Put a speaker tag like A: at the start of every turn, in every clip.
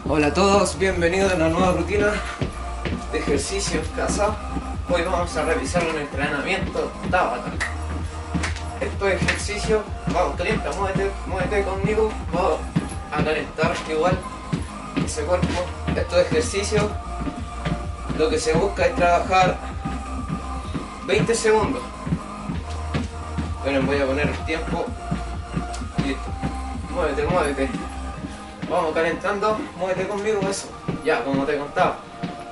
A: Hola a todos, bienvenidos a una nueva rutina de ejercicio en casa. Hoy vamos a realizar un entrenamiento Tabata. Estos ejercicios, vamos, calienta, muévete conmigo, vamos a calentar igual ese cuerpo. Estos ejercicios, lo que se busca es trabajar 20 segundos. Bueno, voy a poner el tiempo. Listo. Muévete. Vamos calentando, muévete conmigo, eso. Ya, como te contaba.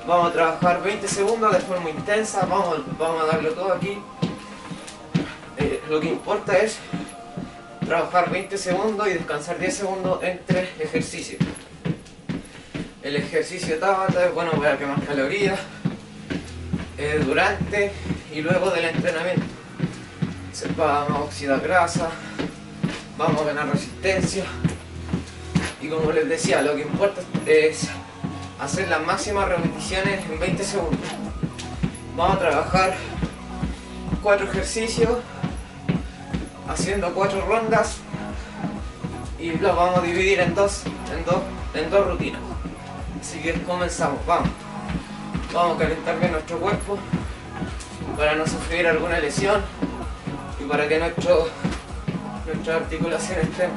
A: Vamos a trabajar 20 segundos de forma intensa, vamos a darlo todo aquí. Lo que importa es trabajar 20 segundos y descansar 10 segundos entre ejercicios. El ejercicio Tabata es bueno para quemar calorías durante y luego del entrenamiento. Vamos a oxidar grasa, vamos a ganar resistencia. Y como les decía, lo que importa es hacer las máximas repeticiones en 20 segundos. Vamos a trabajar 4 ejercicios, haciendo 4 rondas y los vamos a dividir en dos rutinas. Así que comenzamos, vamos a calentar bien nuestro cuerpo para no sufrir alguna lesión y para que nuestras articulaciones estén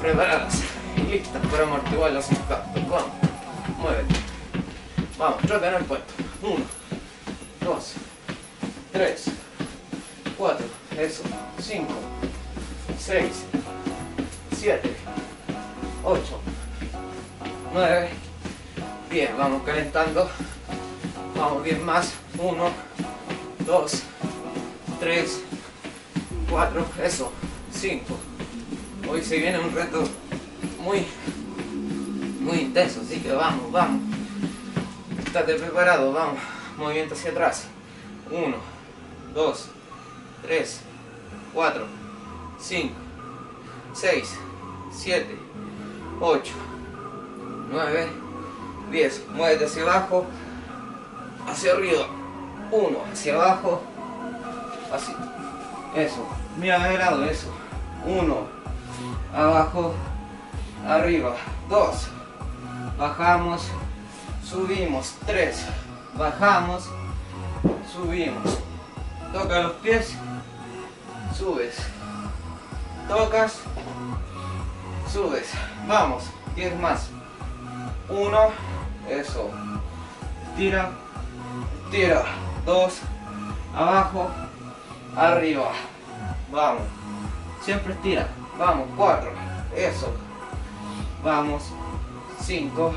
A: preparadas y listas para amortiguar los impactos. Vamos, muévete. Vamos, trota en el puesto. 1, 2, 3, 4, eso, 5, 6, 7, 8, 9, 10. Vamos calentando. Vamos, 10 más. 1, 2, 3, 4, eso, 5. Hoy se viene un reto muy intenso, así que vamos. Estate preparado, vamos. Movimiento hacia atrás. 1, 2, 3, 4, 5, 6, 7, 8, 9, 10. Muévete hacia abajo, hacia arriba. 1, hacia abajo, así. Eso. Mira de lado, eso. 1. Abajo, arriba, 2, bajamos, subimos, 3, bajamos, subimos, toca los pies, subes, tocas, subes, vamos, 10 más, 1, eso, estira, 2, abajo, arriba, vamos, siempre estira. Vamos, 4, eso, vamos, 5,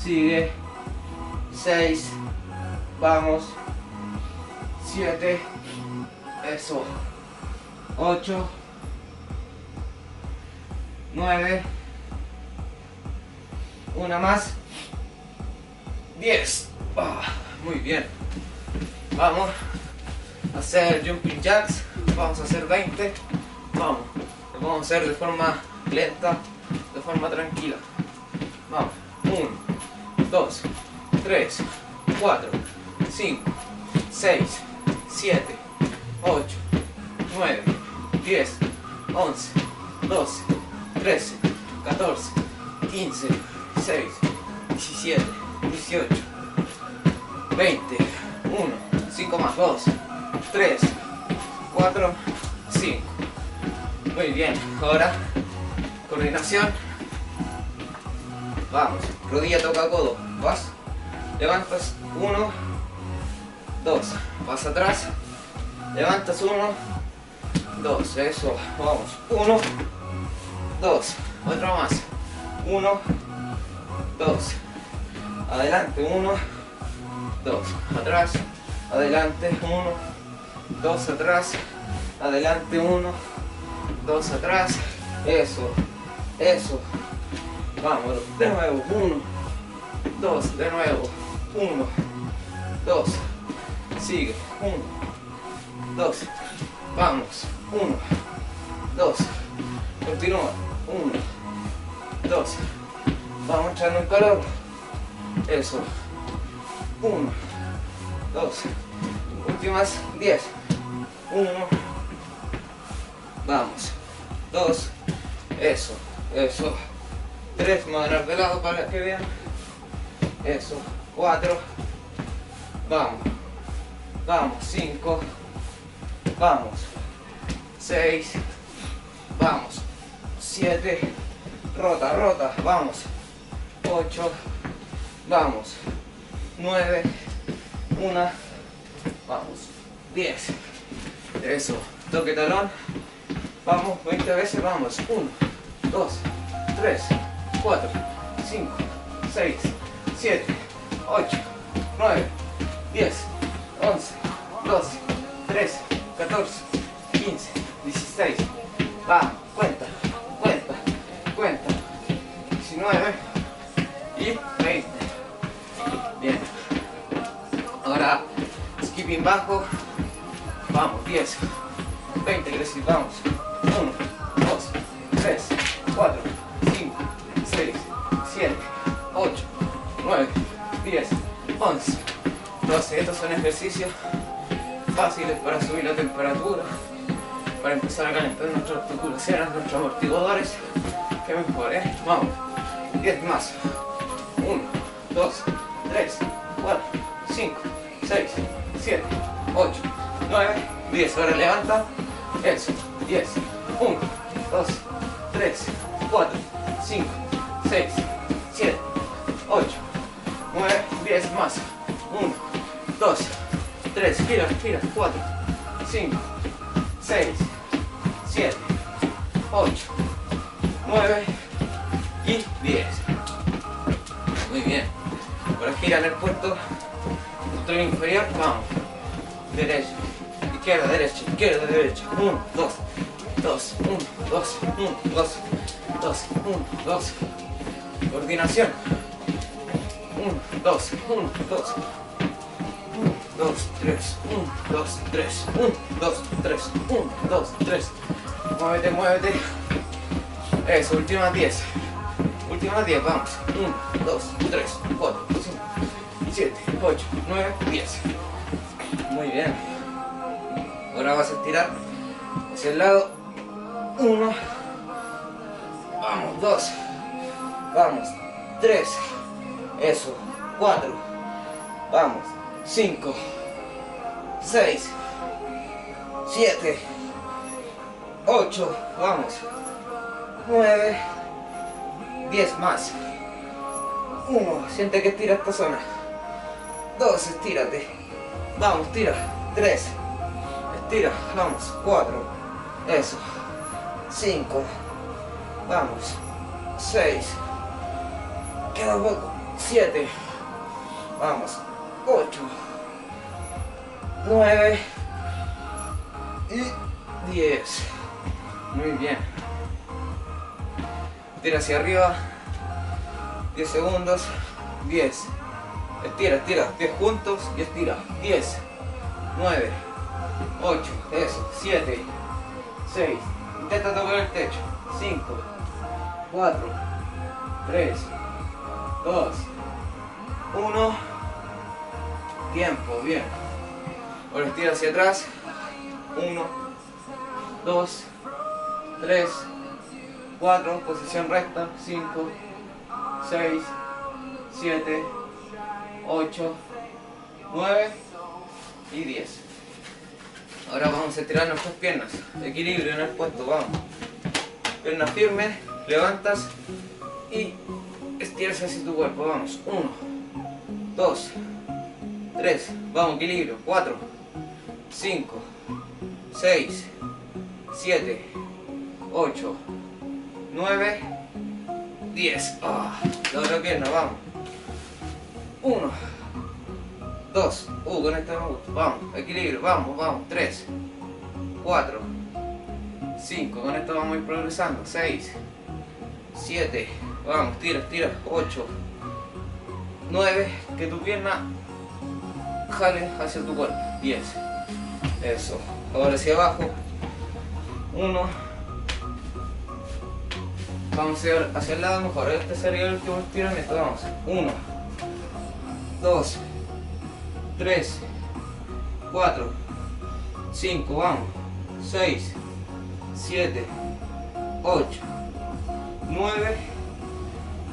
A: sigue, 6, vamos, 7, eso, 8, 9, una más, 10, muy bien. Vamos a hacer jumping jacks, vamos a hacer 20. Vamos, lo vamos a hacer de forma lenta, de forma tranquila. Vamos, 1, 2, 3, 4, 5, 6, 7, 8, 9, 10, 11, 12, 13, 14, 15, 16, 17, 18, 20, 1, 5 más, 2, 3, 4, 5. Muy bien, ahora coordinación. Vamos, rodilla toca codo, vas, levantas 1, 2, vas atrás, levantas 1, 2, eso, vamos, 1, 2, otro más, 1, 2, adelante 1, 2, atrás, adelante 1, 2, atrás, adelante 1, 2 atrás, eso, vamos, de nuevo, 1, 2, de nuevo, 1, 2, sigue, 1, 2, vamos, 1, 2, continúa, 1, 2, vamos echando el calor, eso, 1, 2, últimas 10, 1, vamos, 2, eso, 3, moderar de lado para que vean. Eso, 4, vamos, vamos, 5, vamos, 6, vamos, 7, rota, rota, vamos, 8, vamos, 9, 1, vamos, 10, eso, toque talón, vamos, 20 veces, vamos, 1, 2, 3, 4, 5, 6, 7, 8, 9, 10, 11, 12, 13, 14, 15, 16, va, cuenta, cuenta, cuenta, 19 y 20. Bien. Ahora, skipping bajo, vamos, 10, 20, quiero decir, vamos, 1, 2, 3, 4, 5, 6, 7, 8, 9, 10, 11, 12. Estos son ejercicios fáciles para subir la temperatura, para empezar a calentar nuestras articulaciones, nuestros amortiguadores. Que mejor, vamos, 10 más. 1, 2, 3, 4, 5, 6, 7, 8, 9, 10. Ahora levanta. Eso, 10, 1, 2, 3, 4, 5, 6, 7, 8, 9, 10 más. 1, 2, 3, gira, gira, 4, 5, 6, 7, 8, 9 y 10. Muy bien. Ahora gira en el puesto inferior, vamos. Derecha, izquierda, derecha, izquierda, derecha. 1, 2, 2, 1, 2, 1, 2, 2, 1, 2. Coordinación. 1, 2, 1, 2. 1, 2, 3, 1, 2, 3, 1, 2, 3, 1, 2, 3. Muévete, muévete. Eso, últimas 10. Últimas 10, vamos. 1, 2, 3, 4, 5, 7, 8, 9, 10. Muy bien. Ahora vas a estirar hacia el lado. 1. Vamos, 2. Vamos, 3. Eso, 4. Vamos, 5, 6, 7, 8. Vamos, 9, 10 más. 1, siente que estira esta zona. 2, estírate. Vamos, tira. 3, estira. Vamos, 4. Eso. 5. Vamos. 6. Queda poco. 7. Vamos. 8. 9. Y 10. Muy bien. Tira hacia arriba. 10 segundos. 10. Estira, estira. 10 juntos y estira. 10. 9. 8. Eso. 7. 6. Intenta tocar el techo. 5. 4. 3. 2. 1. Tiempo. Bien. Ahora estira hacia atrás. 1. 2. 3. 4, posición recta, 5, 6, 7, 8, 9 y 10. Ahora vamos a estirar nuestras piernas, equilibrio en el puesto, vamos. Piernas firmes, levantas y estiras hacia tu cuerpo, vamos. 1, 2, 3, vamos, equilibrio, 4, 5, 6, 7, 8, 9, 10. La otra pierna, vamos. 1, 2, con esta me gusta. Vamos, equilibrio, vamos, vamos. 3, 4, 5, con esto vamos a ir progresando. 6, 7, vamos, tira, tira. 8, 9, que tu pierna jale hacia tu cuerpo. 10, eso. Ahora hacia abajo. 1. Vamos hacia el lado mejor. Este sería el último estiramiento. Vamos. 1, 2, 3, 4, 5, vamos. 6, 7, 8, 9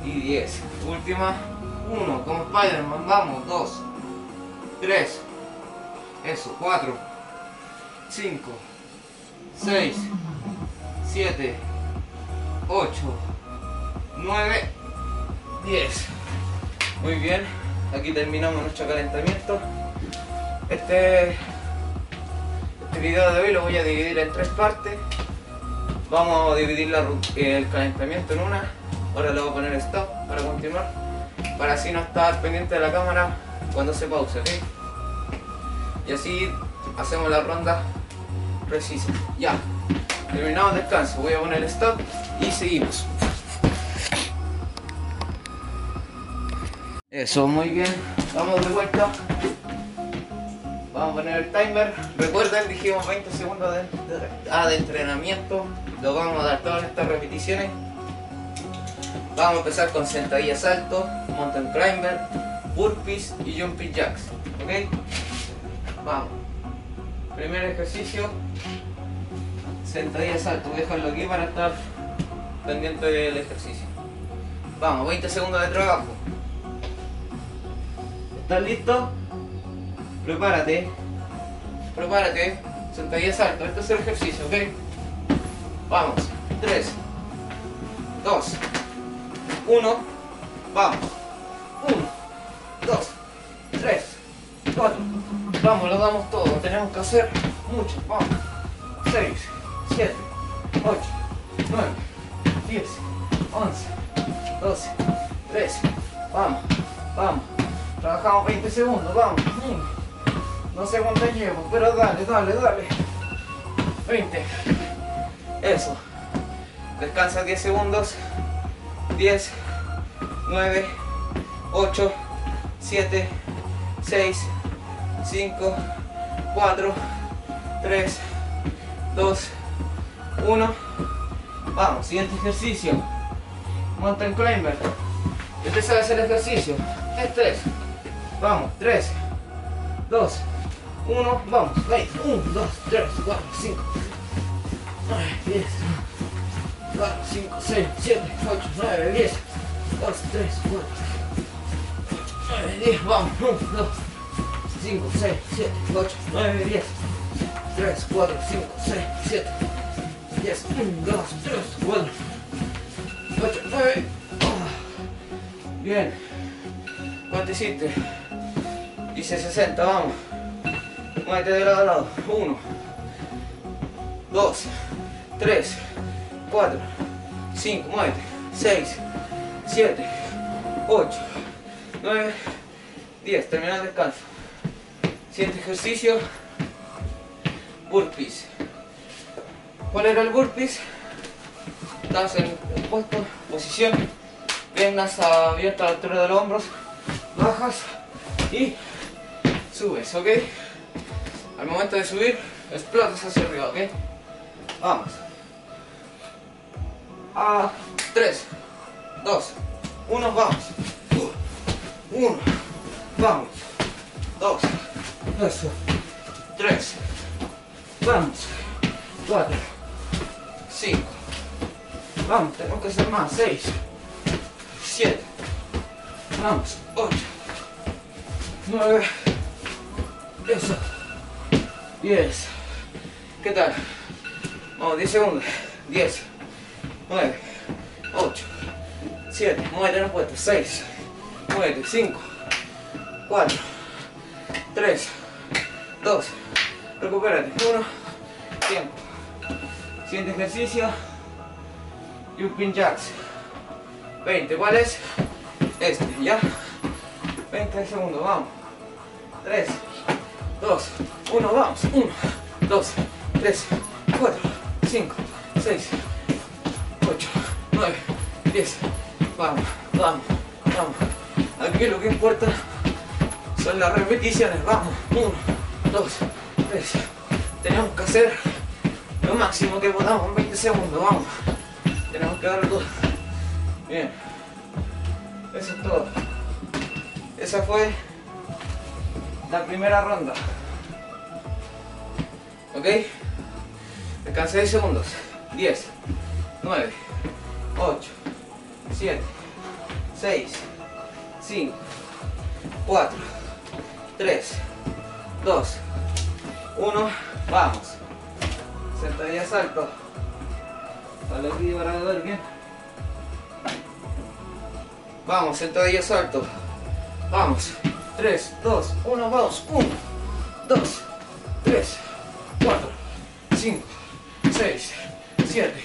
A: y 10. Última, 1, como Spider-Man, vamos, 2, 3, eso, 4, 5, 6, 7, 8, 9, 10. Muy bien, aquí terminamos nuestro calentamiento. Este video de hoy lo voy a dividir en 3 partes. Vamos a dividir el calentamiento en una. Ahora le voy a poner stop para continuar, para así no estar pendiente de la cámara cuando se pause, ¿ok? Y así hacemos la ronda precisa. Ya, terminamos el descanso, voy a poner stop y seguimos. Eso, muy bien, vamos de vuelta. Vamos a poner el timer. Recuerden, dijimos 20 segundos de entrenamiento. Lo vamos a dar todas estas repeticiones. Vamos a empezar con sentadilla salto, mountain climber, burpees y jumping jacks. ¿Ok? Vamos. Primer ejercicio, sentadilla salto. Voy a dejarlo aquí para estar pendiente del ejercicio. Vamos, 20 segundos de trabajo. ¿Estás listo? Prepárate. Prepárate. Sentadilla salto. Este es el ejercicio, ¿ok? Vamos. 3, 2, 1. Vamos. 1, 2, 3, 4. Vamos, lo damos todo. Tenemos que hacer mucho. Vamos. 6, 7, 8, 9, 10, 11, 12, 13. Vamos. Vamos. Trabajamos 20 segundos. Vamos. No sé cuánto llevo, pero dale, dale, dale. 20. Eso. Descansa 10 segundos. 10, 9, 8, 7, 6, 5, 4, 3, 2, 1. Vamos, siguiente ejercicio. Mountain climber. Este sabe hacer el ejercicio. Es 3. Vamos, 3, 2, 1, vamos. 1, 2, 3, 4, 5, 10, 4, 5, 6, 7, 8, 9, 10, 2, 3, 4, 9, 10, vamos. 1, 2, 5, 6, 7, 8, 9, 10, 3, 4, 5, 6, 7, 10, 1, 2, 3, 4, 8, 9. Bien. ¿Cuánto hiciste? Hice 60, vamos. Muévete de lado a lado. 1, 2, 3, 4, 5, muévete. 6, 7, 8, 9, 10. Termina el descanso. Siguiente ejercicio. Burpees. ¿Cuál era el burpees? Estás en el puesto, posición. Piernas abiertas a la altura de los hombros. Bajas y subes, ¿ok? Al momento de subir, explotas hacia arriba, ¿ok? Vamos. 3, 2, 1, vamos. 1, vamos. 2, eso. 3, vamos. 4, 5, vamos, tenemos que hacer más. 6, 7, vamos. 8, 9, eso. 10. ¿Qué tal? Vamos, 10 segundos. 10, 9, 8, 7, muévete en el puesto. 6, muévete. 5, 4, 3, 2, recupérate. 1, tiempo. Siguiente ejercicio. Jumping jacks. 20, ¿cuál es? Este, ¿ya? 20 segundos, vamos. 3, 2, 1, vamos. 1, 2, 3, 4, 5, 6, 8, 9, 10. Vamos, vamos, vamos. Aquí lo que importa son las repeticiones. Vamos. 1, 2, 3. Tenemos que hacer lo máximo que podamos en 20 segundos. Vamos. Tenemos que darlo todo. Bien. Eso es todo. Esa fue la primera ronda. ¿Ok? Descanse 10 segundos. 10, 9, 8, 7, 6, 5, 4, 3, 2, 1, vamos. Sentadilla salto. Vale aquí para ver bien. Vamos, sentadilla salto. Vamos. 3, 2, 1, vamos. 1, 2, 3, 4, 5, 6, 7,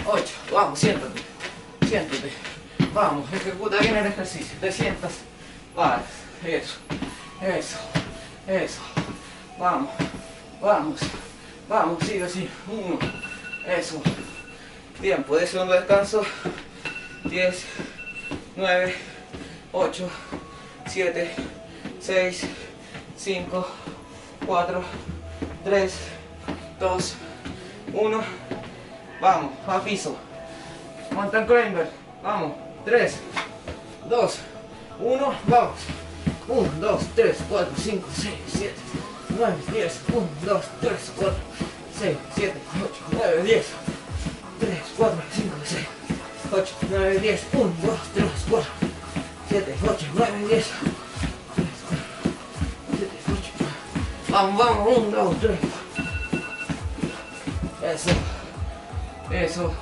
A: 8. Vamos, siéntate. Siéntate. Vamos, ejecuta bien el ejercicio. Te sientas. Vale. Eso. Eso. Eso. Vamos. Vamos. Vamos, sigue así. 1. Eso. Tiempo de segundo descanso. 10, 9, 8, 7, 6, 5, 4, 3, 2, 1. Vamos, a piso. Mountain climber. Vamos. 3, 2, 1. Vamos. 1, 2, 3, 4, 5, 6, 7, 9, 10. 1, 2, 3, 4, 6, 7, 8, 9, 10. 3, 4, 5, 6, 8, 9, 10. 1, 2, 3, 4, 7, 8, 9, 10. 3, 4, 7, 8. Vamos, vamos. 1, 2, 3. Eso. Eso.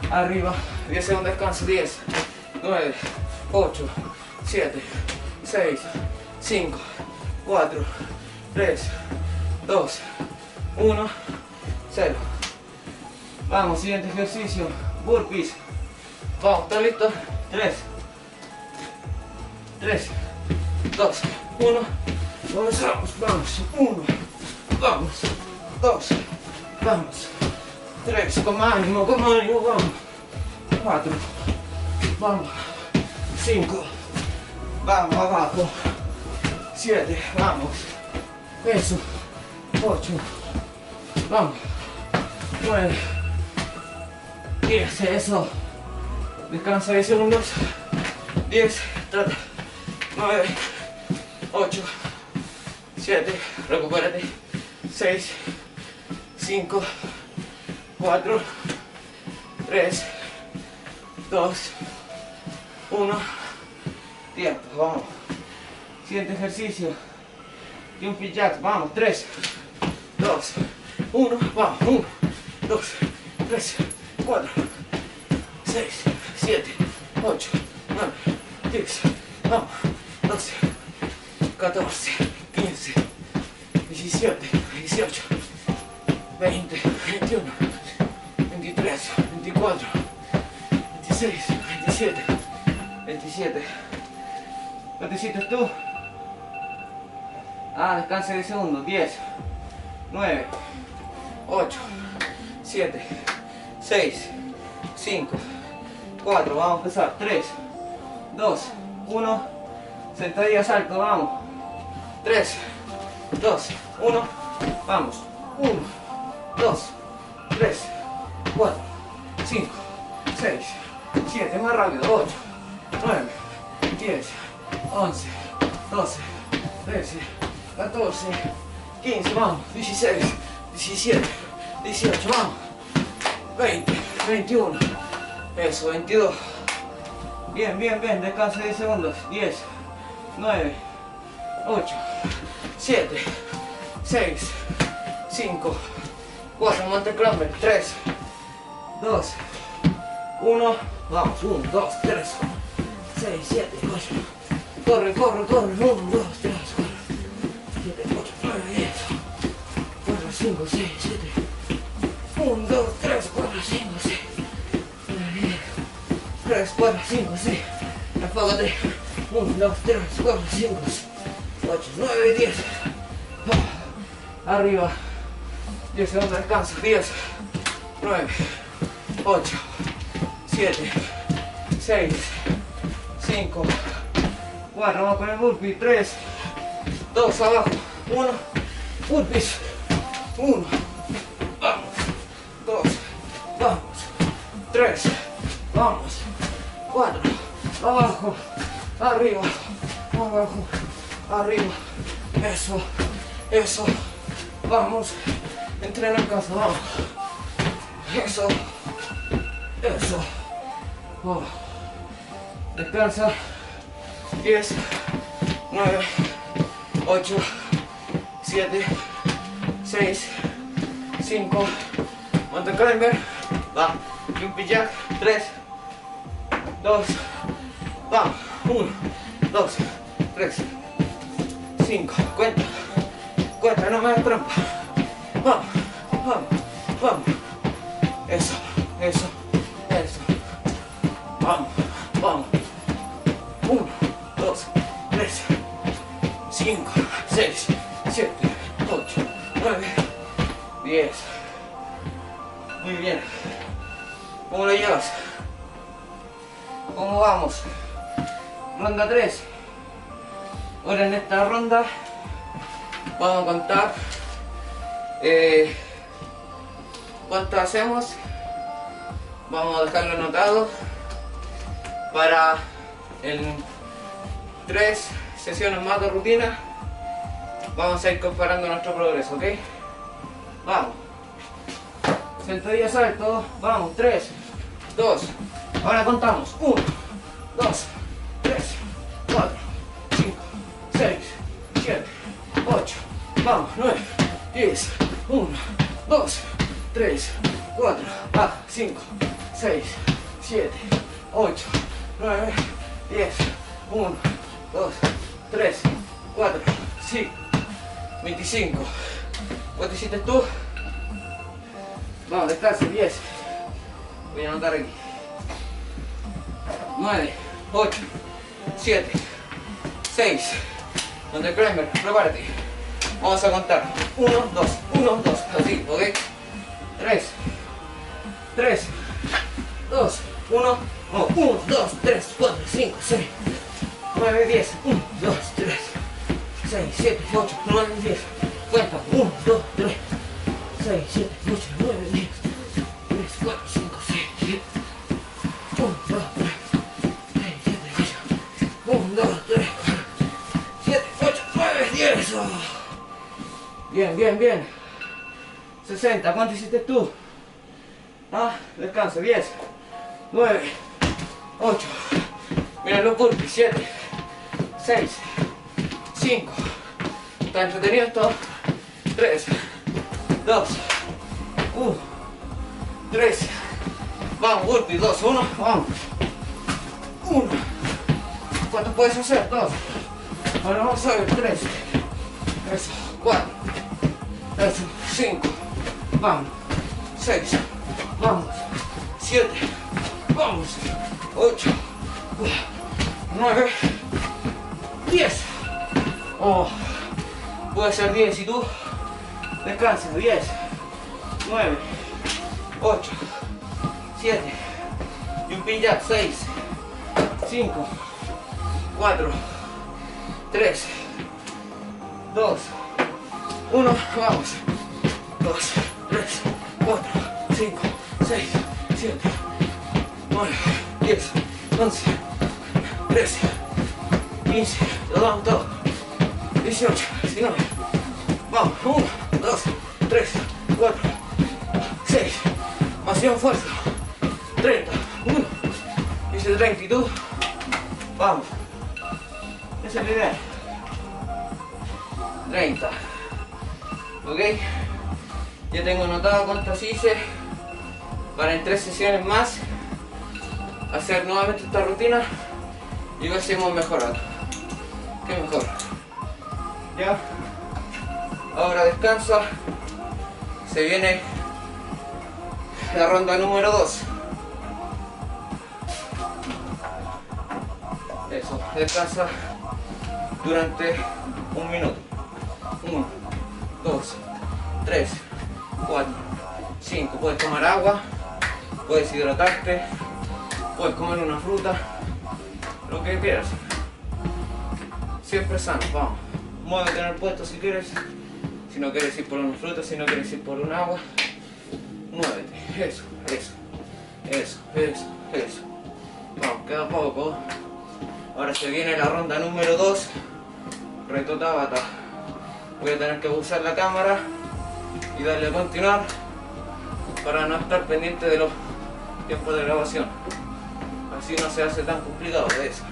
A: Arriba. 10 segundos de descanso. 10, 9, 8, 7, 6, 5, 4, 3, 2, 1, 0. Vamos, siguiente ejercicio. Burpees. Vamos, ¿están listos? 3, 2, 1. Comenzamos. Vamos. 1. Vamos. 2. Vamos. 3. Con ánimo, vamos. 4. Vamos. 5. Vamos, abajo. 7. Vamos. Eso. 8. Vamos. 9. 10. Eso. Descansa 10 segundos. 10. Trata. 9. 8. 7. Recupérate. 6. 5. 4. 3. 2. 1. Tiempo. Vamos. Siguiente ejercicio. Jumping jacks. Vamos. 3. 2. 1. Vamos. 1. 2. 3. 4. 6. 7. 8. 9. 10. Vamos. 12. 14. 15. 17. 18. 20. 21. 23. 24. 26. 27. 27. ¿Cuánto hiciste tú? Descansa 10 segundos. 10. 9. 8. 7. 6. 5. 4. Vamos a empezar. 3. 2. 1. Sentadilla salto. Vamos. 3. 2. 1. Vamos. 1. 2. 3. 4. 5. 6. 7. Más rápido. 8. 9. 10. 11. 12. 13. 14. 15. Vamos. 16. 17. 18. Vamos. 20. 21. Eso. 22. Bien, bien, bien. Descansa 10 segundos. 10. 9. 8. 7. 6. 5. 4. Mountain climber. 3. 2. 1. Vamos. 1, 2, 3. 6, 7, 8. Corre, corre, corre. 1, 2, 3, 4. 7, 8, 9, 10. 4, 5, 6, 7. 1, 2, 3, 4, 5, 6. 3, 4, 5, 6. Afógate. 1, 2, 3, 4, 5, 8, 9, 10. Arriba. 10 segundos de descanso. 10, 9, 8, 7, 6, 5, 4. Vamos con el burpee. 3, 2, abajo. 1. Burpees. 1. Vamos. 2. Vamos. 3. Vamos. 4. Abajo. Arriba. Abajo. Arriba. Eso. Eso. Vamos. Entrena en casa. Vamos. Eso. Eso. Oh. descansa, 10, 9, 8, 7, 6, 5, mountain climber, va, jumping jack, 3, 2, vamos, 1, 2, 3, 5, cuenta, no me hagas trampa, vamos, eso, vamos, 1, 2, 3, 5, 6, 7, 8, 9, 10, muy bien, ¿cómo lo llevas? ¿Cómo vamos? Ronda 3. Ahora en esta ronda vamos a contar cuánto hacemos. Vamos a dejarlo anotado para en 3 sesiones más de rutina. Vamos a ir comparando nuestro progreso, ¿ok? Vamos. Sentadilla salto. Vamos, 3, 2. Ahora contamos. 1, 2, 3, 4, 5, 6, 7, 8. Vamos, 9, 10. 1, 2, 3, 4, 5, 6, 7, 8, 9, 10. 1, 2, 3, 4, 5, 25. ¿Cuánto hiciste tú? Vamos, descansa, 10. Voy a anotar aquí. 9, 8, 7, 6. Mountain climber, prepárate. Vamos a contar. 1, 2, 1, 2. Así, ¿ok? 3, 2, 1. 1, 2, 3, 4, 5, 6, 9, 10. 1, 2, 3, 6, 7, 8, 9, 10. Cuenta. 1, 2, 3, 6, 7, 8, 9, 10. 3, 4, 5, 6, 7. 1, 2, 3, 6, 7, 8. 1, 2, 3, 7, 8, 9, 10. Oh. Bien. 60. ¿Cuánto hiciste tú? Descansa. 10, 9, 8. Mira los burpees. 7, 6, 5. ¿Está entretenido esto? 3, 2, 1, 3. Vamos, burpees. 2, 1. Vamos. 1. ¿Cuánto puedes hacer? 2. Ahora vamos a ver. 3. Eso. 4. Eso. 5. Vamos. 6. Vamos. 7. Vamos. 8. 9. 10. Oh. Puede ser 10 y tú. Descansa. 10. 9. 8. 7. Jumping jack. 6. 5. 4. 3. 2. 1. Vamos. 2, 3, 4, 5, 6, 7, 9, 10, 11, 13, 15, lo damos todo. 18, 19. Vamos. 1, 2, 3, 4, 6. Más fuerza. 30. 1. Dice 30 y tú. Vamos. Esa es la idea. 30. Ok. Ya tengo anotado cuántas hice para en 3 sesiones más hacer nuevamente esta rutina y ver si hemos mejorado. ¿Qué mejor? Ya. Ahora descansa. Se viene la ronda número 2. Eso, descansa durante 1 minuto. 1, 2, 3, 4, 5. Puedes tomar agua, puedes hidratarte, puedes comer una fruta, lo que quieras. Siempre sano, vamos. Muévete en el puesto si quieres. Si no quieres ir por una fruta, si no quieres ir por un agua, muévete. Eso. Vamos, queda poco. Ahora se viene la ronda número 2. Reto Tabata. Voy a tener que usar la cámara y darle a continuar para no estar pendiente de los tiempos de grabación. si no se hace tan complicado de eso.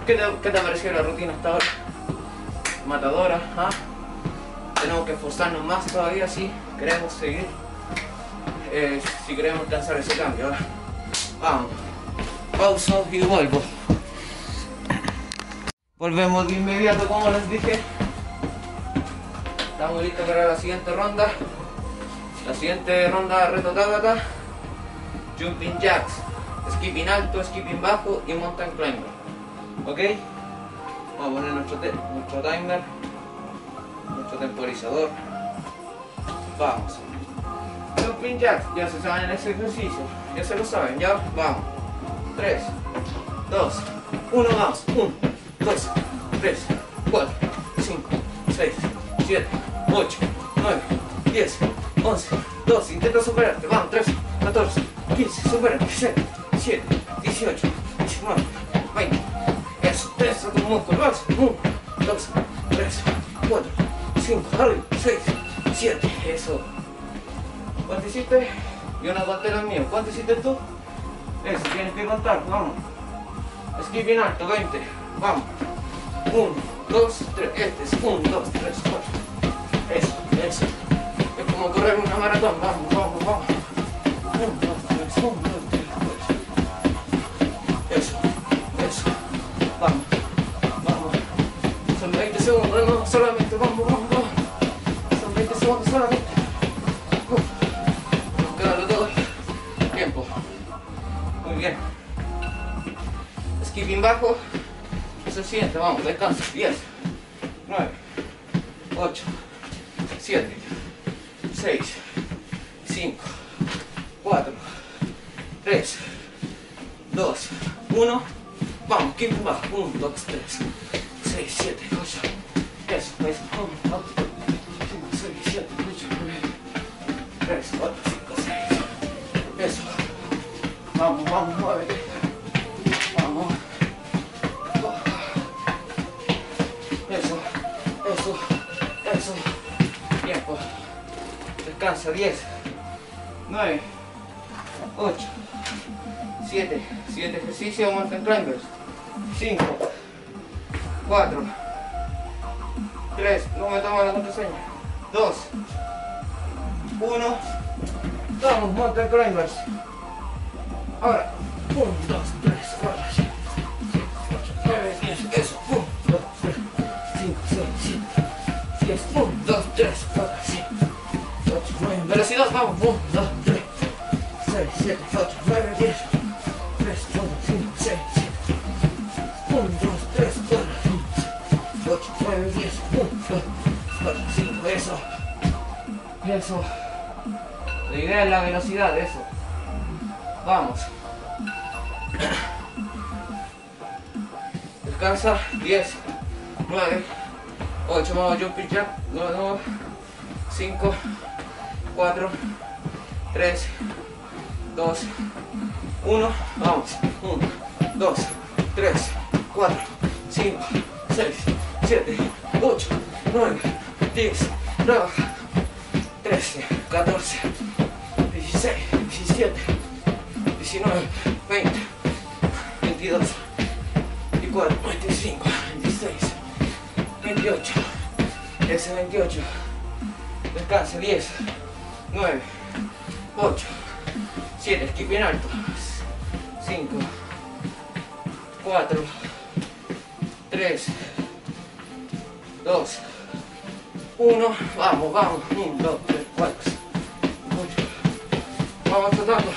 A: ¿Qué te pareció la rutina hasta ahora? Matadora, ¿ah? Tenemos que esforzarnos más todavía si queremos seguir, si queremos alcanzar ese cambio. ¿Ah? Vamos, pausa y vuelvo. Volvemos de inmediato, como les dije. Estamos listos para la siguiente ronda. La siguiente ronda reto Tabata, jumping jacks, skipping alto, skipping bajo y mountain climber. ¿Ok? Vamos a poner nuestro timer, nuestro temporizador. Vamos. Jumping jacks, ya se saben ese ejercicio, ya se lo saben, ya. Vamos. 3, 2, 1, vamos. 1, 2, 3, 4, 5, 6, 7, 8, 9, 10, 11, 12, intenta superarte, vamos, 13, 14, 15, supera, 16, 17, 18, 19, 20, eso tu músculo, vamos, 1, 2, 3, 4, 5, arriba, 6, 7, eso. ¿Cuánto hiciste? Yo no conté los míos, ¿cuánto hiciste tú? Eso, tienes que contar, vamos. Skipping alto, 20, vamos. 1, 2, 3, este es 1, 2, 3, 4. Eso. Es como correr una maratón, vamos. 1, 2, 3, 1, 2, 3, 4. Eso. Vamos. Son 20 segundos, no, solamente, vamos. Son 20 segundos solamente. Vamos a quedarlo todo. Tiempo. Muy bien. Skipping bajo. Es el siguiente, vamos, descanso. 10, 9, 8, 7, 6, 5, 4, 3, 2, 1. Vamos, skipping bajo. 1, 2, 3, 6, 7, 8. Eso. 1, 2, 5, 6, 7, 8, 9, 3, 4, 5, 6. Eso. Vamos, muévete. Vamos. Eso. Tiempo. Descansa. 10, 9, 8, 7. Siguiente ejercicio, mountain climbers. 5, 4, 3. No me tomo la contraseña. 2, 1. Vamos, mountain climbers. Ahora. 1, 2, 3, 4, 5, 9, 10. Eso. 1, 2, 3, 5, 6, 7, 10. 1, 2, 3, 4, 5, 8, 9. Velocidad, vamos. 1, 2, 3, 6, 7, 8, 9, 10. 3, 4, 5, 6, 7. 1, 2, 3, 4, 5, 8, 9, 10. 1, 2, 4, 5. Eso. La idea es la velocidad, eso. Vamos. Descansa. 10, 9, 8, vamos, jumping jack. 9, 5, 4, 3, 2, 1. Vamos. 1, 2, 3, 4, 5, 6, 7, 8, 9, 10. Trabaja. 13, 14, 16, 17, 19, 20, 22, 24, 25, 26, 28. Ese 28. Descansa. 10, 9, 8, 7. Skipping alto. 5, 4, 3, 2, 1. Vamos. 1, 2, 3, 4, 8. Vamos trotando.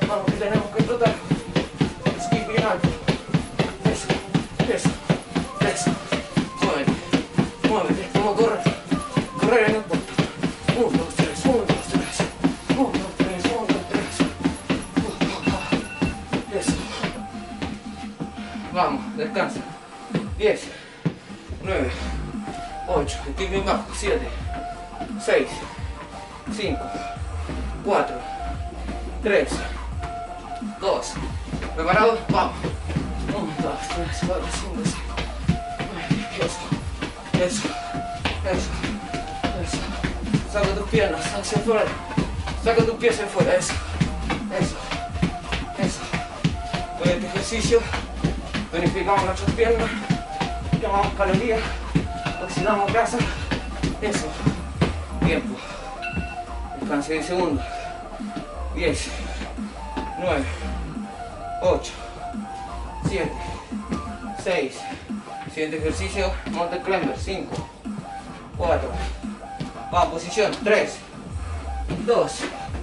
A: Vamos, que tenemos que trotar. Skipping alto. Eso. Muévete, como correr. Correr en el punto. 1, 2, 3, 1, 2, 3. 1, 2, 3, 1, 2, 3. Eso. Vamos, descansa. 10, 9, 8, skipping bajo. 7, 6, 5, 4, 3, 2. ¿Preparados? Vamos. 1, 2, 3, 4, 5, 6. Eso. Saca tus piernas hacia afuera. Saca tus pies hacia afuera. Eso. Después de este ejercicio, tonificamos nuestras piernas, quemamos calorías, oxidamos grasa. Eso. Tiempo. Descanse 10 segundos. 10, 9, 8, 7, 6. Siguiente ejercicio, mountain climber. 5, 4. Vamos, posición. 3, 2,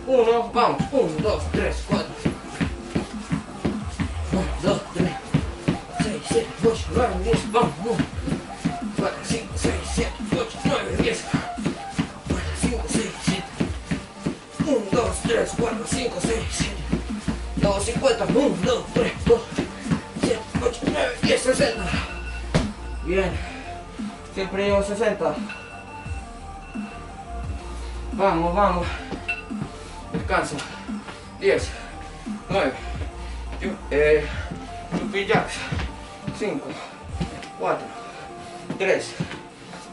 A: 1. Vamos. 1, 2, 3, 4. 1, 2, 3, 6, 7, 8, 9, 10. Vamos. 1, 4, 5, 6, 7, 8, 9, 10. 4, 5, 6, 7. 1, 2, 3, 4, 5, 6, 7. 2, 50. 1, 2, 3, 4, 7, 8, 9, 10, 60. Bien. Siempre llevo 60. Vamos, vamos. Descansa. 10, 9. Jumping jacks. 5, 4, 3,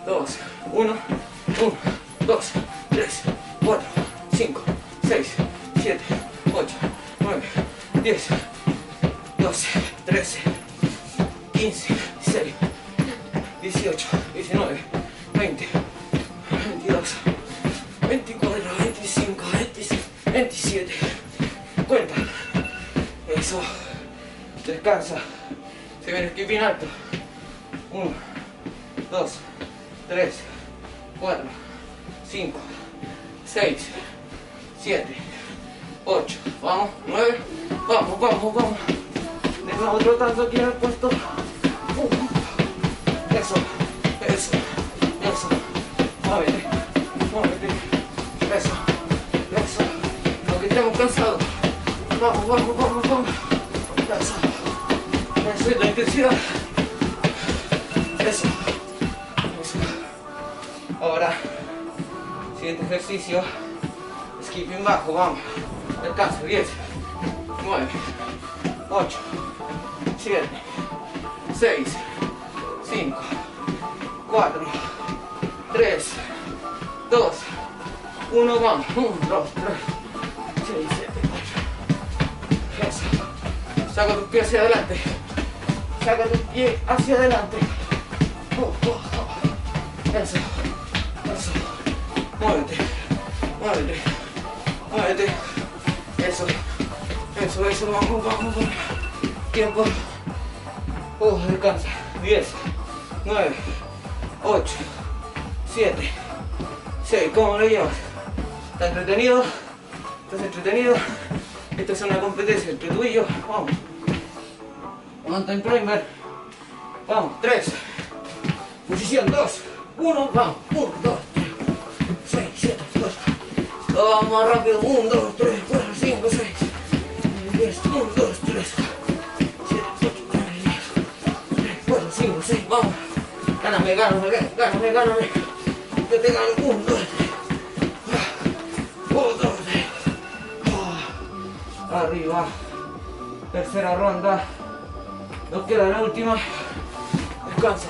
A: 2, 1. 1, 2, 3, 4, 5, 6, 7, 8, 9, 10, 12, 13, 15, 16, 18, 19, 20, 22, 24, 25, 26, 27, 50. Eso. Descansa. Se viene skipping alto. 1, 2, 3, 4, 5, 6, 7, 8, vamos, 9, vamos, vamos, vamos. De nuevo trotando aquí en el puesto. Eso, eso, eso. Muévete, muévete. Eso, eso. Aunque estemos cansados. Vamos, vamos, vamos, vamos. Eso. Eso es la intensidad. Eso. Eso. Ahora, siguiente ejercicio. Skipping bajo, vamos. Descanso, 10, 9, 8, 7, 6, 5, 4, 3, 2, 1, vamos. 1, 2, 3, 6, 7, 8. Eso. Saca tus pies hacia adelante. Saca tus pies hacia adelante. Eso. Eso. Muévete. Muévete. Muévete. Eso. Eso, eso. Vamos, vamos, vamos. Tiempo. Descansa. 10, 9, 8, 7, 6. ¿Cómo lo llevas? ¿Estás entretenido? ¿Estás entretenido? Esta es una competencia entre tú y yo. Vamos. Mountain climber. Vamos. 3. Posición 2. 1. Vamos. 1, 2, 3, 6, 7, 8. Vamos más rápido. 1, 2, 3, 4, 5, 6, 10. 1, 2, 3, 7, 8, 9, 10. 3, 4, 5, 6. Vamos. Gáname, gáname, gáname, gáname. Yo te gano. 1, 2, 3. 1, 2, 3. Arriba. Tercera ronda. Nos queda la última. Descansa.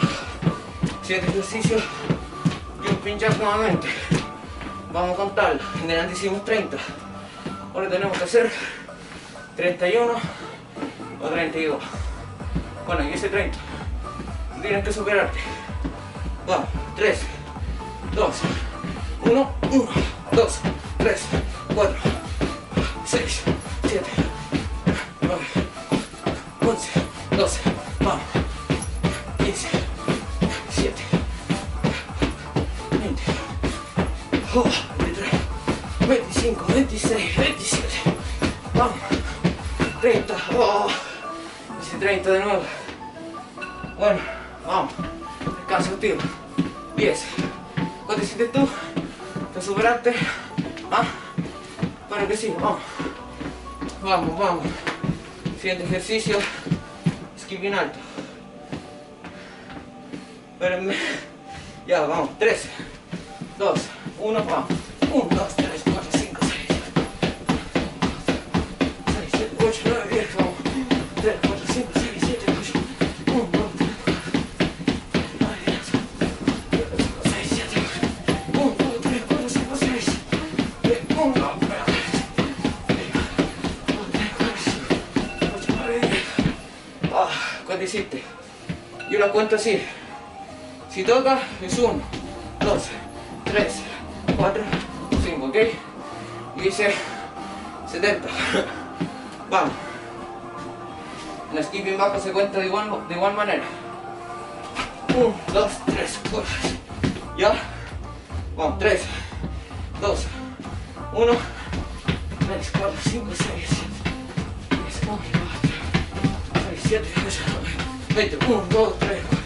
A: Siguiente ejercicio. Jumping jack nuevamente. Vamos a contarlo. En delante hicimos 30. Ahora tenemos que hacer 31 o 32. Bueno, yo hice 30. Tienes que superarte. Vamos. 3, 2, 1, 1, 2, 3, 4, 6, 7, 9, 11, 12, vamos. 15, 7, 20, 23, 25, 26, 27, vamos. 30, hice 30 de nuevo. Bueno, vamos. Descansa el tiro. 10. ¿Cuánto hiciste tú? ¿Te superaste? ¿Ah? Bueno que sí, vamos. Vamos, vamos. Siguiente ejercicio. Skipping alto. Espérenme. Ya, vamos. 3, 2, 1, vamos. 1, 2, 3, 4, 5, 6, 7, 8, 9, 10, vamos. 3, 4, 5, 6, 7, 8. 1, 2, 3, 4, 6, 7, 8. 1, 2, 3, 4, 5, 6. 1, 2, 3, 4, 5, 8, 9, 10. nunca te hiciste. Yo la cuento así. Si toca es 1, 2, 3, 4, 5, ¿ok? Y dice 70. Vamos. En skipping bajo se cuenta de igual manera. 1, 2, 3, 4. ¿Ya? Vamos, 3, 2, 1, 3, 4, 5, 6, 7, 10, 1, 2, 3, 6, 7, 8, 9, 20, 1, 2, 3, 4,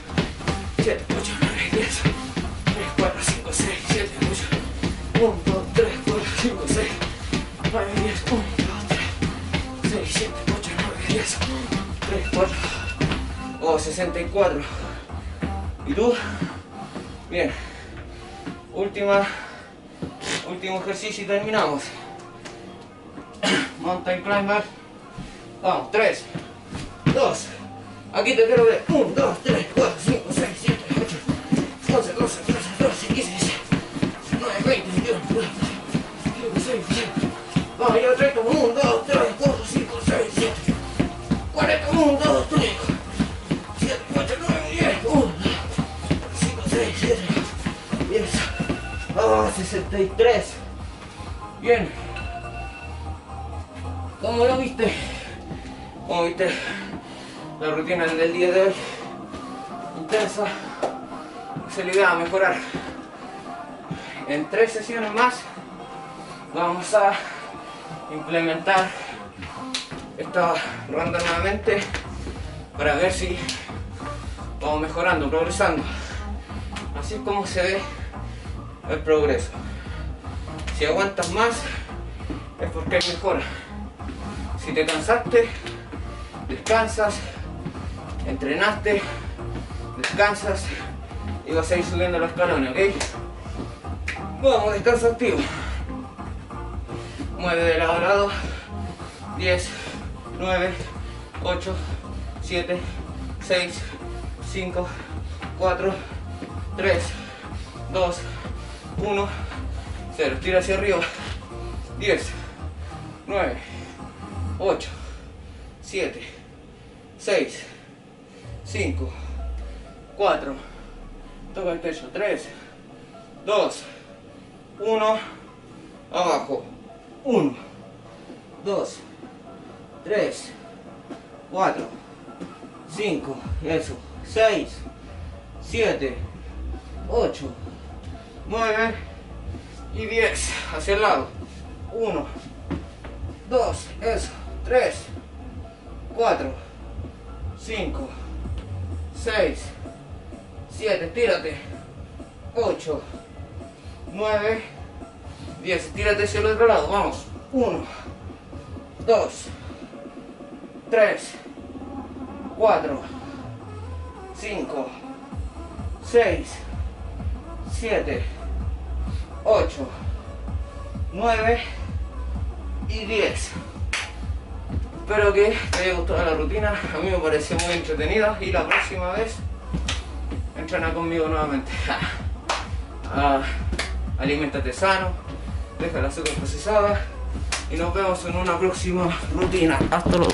A: 7, 8, 9, 10, 3, 4, 5, 6, 7, 8, 1, 2, 3, 4, 5, 6, 9, 10, 1, 2, 3, 6, 7, 8, 9, 10, 3, 4, oh, 64. ¿Y tú? Bien. Último ejercicio y terminamos. Mountain climber. Vamos, 3, 2. Aquí te quiero ver. 1, 2, 3, 4, 5, 6, 7, 8, 11, 12, 13, 14, 15, 16, 19, 20, 21, 22, 23, 24. Vamos, yo 30. 1, 2, 3, 4, 5, 6, 7, 40. 1, 2, 3, 7, 8, 9, 10. 1, 5, 6, 7, 10. Oh, 63. Bien. ¿Cómo lo viste? ¿Cómo viste la rutina del día de hoy? Intensa. Se le iba a mejorar. En 3 sesiones más vamos a implementar esta ronda nuevamente para ver si vamos mejorando, progresando. Así es como se ve el progreso. Si aguantas más es porque hay mejora. Si te cansaste, descansas, entrenaste, descansas y vas a ir subiendo los escalones, ¿ok? Vamos, descanso activo. Mueve de lado a lado. 10, 9, 8, 7, 6, 5, 4, 3, 2, 1, 0. Tira hacia arriba. 10, 9, 8, 7, 6, 5, 4, toca el pecho. 3, 2, 1, abajo. 1, 2, 3, 4, 5, eso. 6, 7, 8, 9 y 10. Hacia el lado. 1, 2, eso. 3, 4, 5, 6, 7, tírate. 8, 9, 10. Tírate hacia el otro lado. Vamos. 1, 2, 3, 4, 5, 6, 7, 8, 9 y 10. Espero que te haya gustado la rutina. A mí me pareció muy entretenida y la próxima vez entrena conmigo nuevamente. Aliméntate sano, deja la azúcar procesada y nos vemos en una próxima rutina. Hasta luego.